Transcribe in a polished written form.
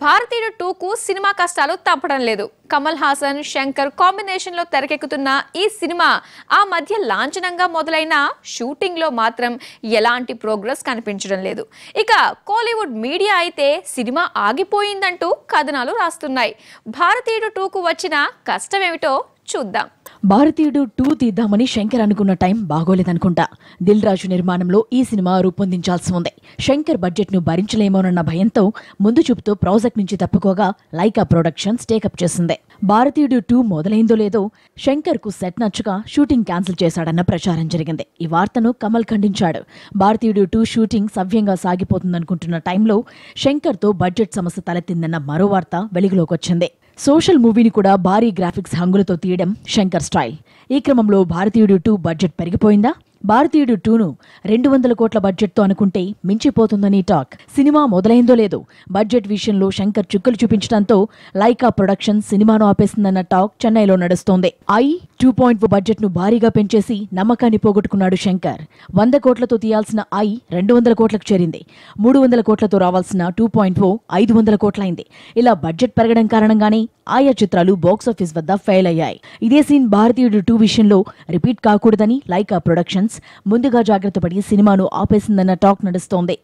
భారతీయుడు 2కు సినిమా కష్టాలు తప్పడం లేదు. కమల్ హాసన్, శంకర్ కాంబినేషన్ లో తెరకెక్కుతున్న ఈ సినిమా ఆ మధ్య లాంఛనంగా మొదలైన షూటింగ్ లో మాత్రం ఎలాంటి ప్రోగ్రెస్ కనిపించడం లేదు. ఇక కోలీవుడ్ మీడియా అయితే సినిమా ఆగిపోయిందంటూ కథనాలు రాస్తున్నాయి. భారతీయుడు 2కు వచ్చిన కష్టమేమిటో చూద్దాం. భారతీయుడు 2 తీద్దామని శంకర్ అనుకున్న టైం బాగోలేదనుకుంటా. దిల్ రాజు నిర్మాణంలో ఈ సినిమా రూపొందించాల్సి ఉంది. శంకర్ బడ్జెట్ ను భరించలేమోనన్న భయంతో ముందు చూపుతో ప్రాజెక్ట్ నుంచి తప్పుకోగా లైకా ప్రొడక్షన్స్ టేకప్ చేసింది. భారతీయుడు 2 మొదలైందో లేదో శంకర్ కు సెట్ నచ్చక షూటింగ్ క్యాన్సిల్ చేశాడన్న ప్రచారం జరిగింది. ఈ వార్తను కమల్ ఖండించాడు. భారతీయుడు 2 షూటింగ్ సవ్యంగా సాగిపోతుందనుకుంటున్న టైంలో శంకర్ తో బడ్జెట్ సమస్య తలెత్తిందన్న మరో వార్త వెలుగులోకి వచ్చింది. సోషల్ మూవీని కూడా భారీ గ్రాఫిక్స్ హంగులతో తీయడం శంకర్ స్టైల్. ఈ క్రమంలో భారతీయుడు 2 బడ్జెట్ పెరిగిపోయిందా? భారతీయుడు 2ను 200 కోట్ల బడ్జెట్తో అనుకుంటే మించిపోతుందని టాక్. సినిమా మొదలైందో లేదో బడ్జెట్ విషయంలో శంకర్ చుక్కలు చూపించడంతో లైకా ప్రొడక్షన్ సినిమాను ఆపేసిందన్న టాక్ చెన్నైలో నడుస్తోంది. 2.0 బడ్జెట్ ను భారీగా పెంచేసి నమ్మకాన్ని పోగొట్టుకున్నాడు శంకర్. 100 కోట్లతో తీయాల్సిన 200 కోట్లకు చేరింది. 300 కోట్లతో రావాల్సిన 2.0 500 కోట్లయింది. ఇలా బడ్జెట్ పెరగడం కారణంగానే ఆయా చిత్రాలు బాక్సాఫీస్ వద్ద ఫెయిల్ అయ్యాయి. ఇదే సీన్ భారతీయుడు 2 విషయంలో రిపీట్ కాకూడదని లైకా ప్రొడక్షన్స్ ముందుగా జాగ్రత్త పడి సినిమాను ఆపేసిందన్న టాక్ నడుస్తోంది.